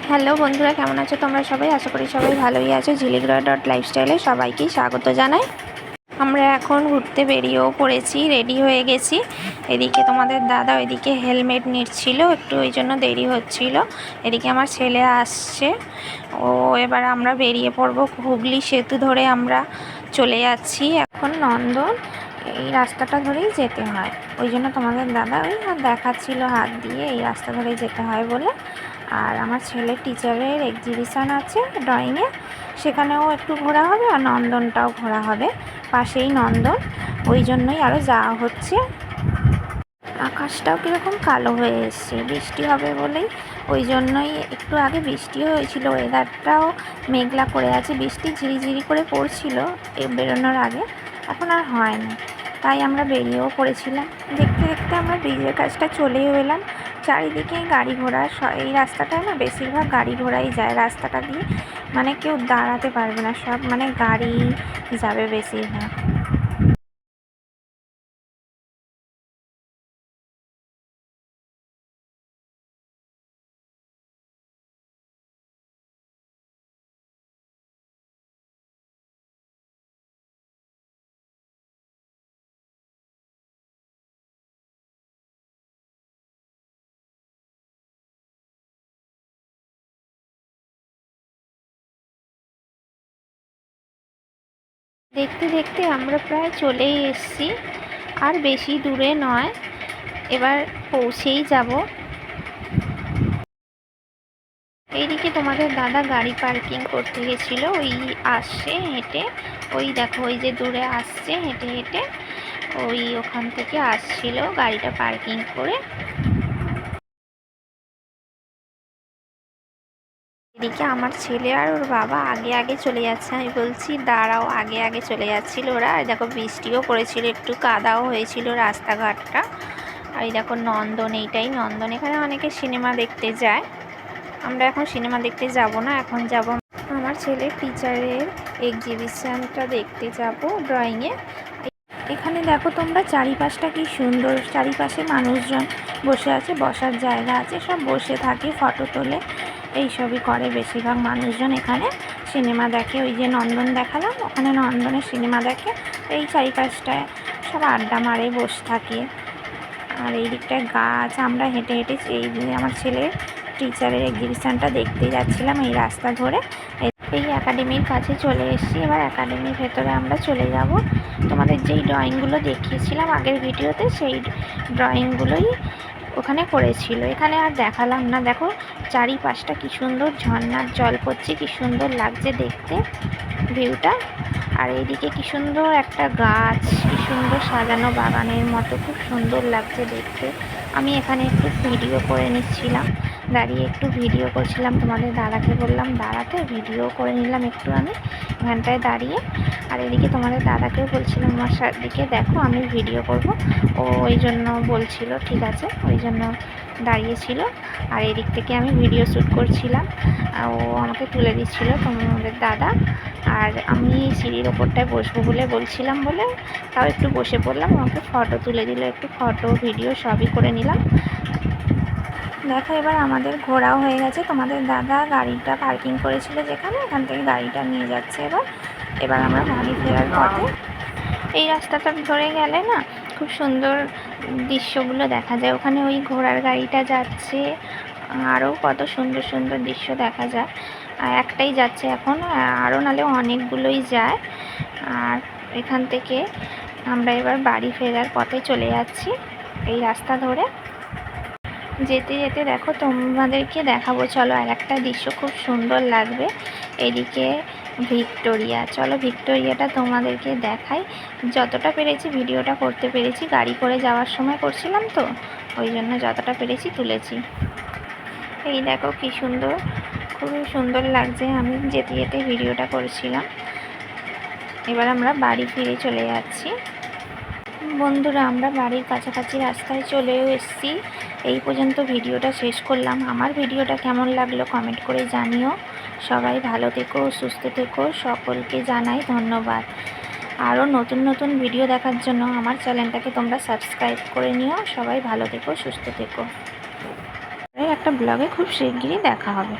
Hello বন্ধুরা, কেমন আছো তোমরা সবাই? আশা করি সবাই ভালোই আছো। ঝিলিগ্রা ডট লাইফস্টাইলে সবাইকেই স্বাগত জানাই। আমরা এখন ঘুরতে বেরিয়েও পড়েছি, রেডি হয়ে গেছি। এদিকে তোমাদের দাদা ওইদিকে হেলমেট নিচ্ছিল, একটু ওই জন্য দেরি হচ্ছিল। এদিকে আমার ছেলে আসছে, এবার আমরা বেরিয়ে পড়বো। হুগলি সেতু ধরে আমরা চলে যাচ্ছি এখন নন্দন। এই রাস্তাটা ধরেই যেতে হয়, ওই জন্য তোমাদের দাদা ওই দেখাচ্ছিল হাত দিয়ে এই রাস্তা ধরেই যেতে হয় বলে। আর আমার ছেলের টিচারের এক্সিবিশান আছে ড্রয়িংয়ে, সেখানেও একটু ঘোরা হবে আর নন্দনটাও ঘোরা হবে, পাশেই নন্দন, ওই জন্যই আরও যাওয়া হচ্ছে। আকাশটাও কীরকম কালো হয়ে এসছে, বৃষ্টি হবে বলেই, ওই জন্যই একটু আগে বৃষ্টিও হয়েছিল। ওয়েদারটাও মেঘলা করে আছে, বৃষ্টি ঝিরিঝিরি করে পড়ছিল বেরোনোর আগে, এখন আর হয় না। তাই আমরা বেরিয়েও পড়েছিলাম। দেখতে দেখতে আমরা ব্রিজের কাজটা চলেও এলাম। চারিদিকেই গাড়ি ঘোড়া, এই রাস্তাটায় না বেশিরভাগ গাড়ি ঘোড়াই যায় রাস্তাটা দিয়ে, মানে কেউ দাঁড়াতে পারবে না, সব মানে গাড়ি যাবে বেশিরভাগ। দেখতে দেখতে আমরা প্রায় চলেই এসেছি, আর বেশি দূরে নয়, এবার পৌঁছেই যাব। এইদিকে তোমাদের দাদা গাড়ি পার্কিং করতে গেছিল, ওই আসছে হেঁটে, ওই দেখো ওই যে দূরে আসছে হেঁটে হেঁটে, ওই ওখান থেকে আসছিল গাড়িটা পার্কিং করে। এদিকে আমার ছেলে আর ওর বাবা আগে আগে চলে যাচ্ছে, আমি বলছি দাঁড়াও, আগে আগে চলে যাচ্ছিল ওরা। আর দেখো বৃষ্টিও পড়েছিল, একটু কাদাও হয়েছিল রাস্তাঘাটটা। আর এই দেখো নন্দন, এইটাই নন্দন, এখানে অনেকে সিনেমা দেখতে যায়। আমরা এখন সিনেমা দেখতে যাব না, এখন যাব আমার ছেলের টিচারের এক্সিবিশানটা দেখতে যাব ড্রয়িংয়ে। এখানে দেখো তোমরা চারিপাশটা কি সুন্দর, চারিপাশে মানুষজন বসে আছে, বসার জায়গা আছে, সব বসে থাকে, ফটো তোলে, এইসবই করে বেশিরভাগ মানুষজন। এখানে সিনেমা দেখে, ওই যে নন্দন দেখালাম, ওখানে নন্দনের সিনেমা দেখে, এই চারিপাশটায় সব আড্ডা মারে, বসে থাকে। আর এই দিকটায় গাছ, আমরা হেঁটে হেঁটে এই আমার ছেলের টিচারের এক্সিবিশানটা দেখতে যাচ্ছিলাম এই রাস্তা ধরে। এই একাডেমির কাছে চলে এসেছি, এবার একাডেমির ভেতরে আমরা চলে যাব। তোমাদের যেই ড্রয়িংগুলো দেখিয়েছিলাম আগের ভিডিওতে, সেই ড্রয়িংগুলোই ওখানে করেছিল, এখানে আর দেখালাম না। দেখো চারিপাশটা কি সুন্দর, ঝর্ণার জল পড়ছে, কি সুন্দর লাগছে দেখতে ভিউটা। আর এইদিকে কি সুন্দর একটা গাছ, কি সুন্দর সাজানো বাগানের মতো, খুব সুন্দর লাগছে দেখতে। আমি এখানে একটু ভিডিও করে নিচ্ছিলাম, দাঁড়িয়ে একটু ভিডিও করছিলাম, তোমাদের দাদাকে বললাম দাঁড়াতে, ভিডিও করে নিলাম একটু আমি এখানটায় দাঁড়িয়ে। আর এদিকে তোমাদের দাদাকেও বলছিলাম আমার দিকে দেখো আমি ভিডিও করব, ও ওই জন্য বলছিল ঠিক আছে, ওই জন্য দাঁড়িয়েছিল। আর এদিক থেকে আমি ভিডিও শ্যুট করছিলাম, ও আমাকে তুলে দিচ্ছিল তোমাদের দাদা। আর আমি সিঁড়ির ওপরটায় বসবো বলে বলছিলাম বলে তাও একটু বসে পড়লাম, আমাকে ফটো তুলে দিল, একটু ফটো ভিডিও সবই করে নিলাম। দেখো এবার আমাদের ঘোরাও হয়ে গেছে, তোমাদের দাদা গাড়িটা পার্কিং করেছিল যেখানে, এখান থেকে গাড়িটা নিয়ে যাচ্ছে। এবার আমরা বাড়ি ফেরার পথে এই রাস্তাটা ধরে গেলে না খুব সুন্দর দৃশ্যগুলো দেখা যায়। ওখানে ওই ঘোড়ার গাড়িটা যাচ্ছে, আরও কত সুন্দর সুন্দর দৃশ্য দেখা যায়। আর একটাই যাচ্ছে এখন, আরও নালে অনেকগুলোই যায়। আর এখান থেকে আমরা এবার বাড়ি ফেরার পথে চলে যাচ্ছি এই রাস্তা ধরে। যেতে যেতে দেখো তোমাদেরকে দেখাবো, চলো আর একটা দৃশ্য খুব সুন্দর লাগবে। এদিকে ভিক্টোরিয়া, চলো ভিক্টোরিয়াটা তোমাদেরকে দেখাই। যতটা পেরেছি ভিডিওটা করতে পেরেছি, গাড়ি করে যাওয়ার সময় করছিলাম তো, ওই জন্য যতটা পেরেছি তুলেছি। এই দেখো কি সুন্দর, খুবই সুন্দর লাগছে, আমি যেতে যেতে ভিডিওটা করেছিলাম। এবার আমরা বাড়ি ফিরে চলে যাচ্ছি। বন্ধুরা আমরা বাড়ির কাছাকাছি রাস্তায় চলেও এসেছি। এই পর্যন্ত ভিডিওটা শেষ করলাম। আমার ভিডিওটা কেমন লাগলো কমেন্ট করে জানিও। সবাই ভালো থেকো, সুস্থ থেকো, সকলকে জানাই ধন্যবাদ। আরও নতুন নতুন ভিডিও দেখার জন্য আমার চ্যানেলটাকে তোমরা সাবস্ক্রাইব করে নিও। সবাই ভালো থেকো, সুস্থ থেকো। একটা ব্লগে খুব শিগগিরই দেখা হবে।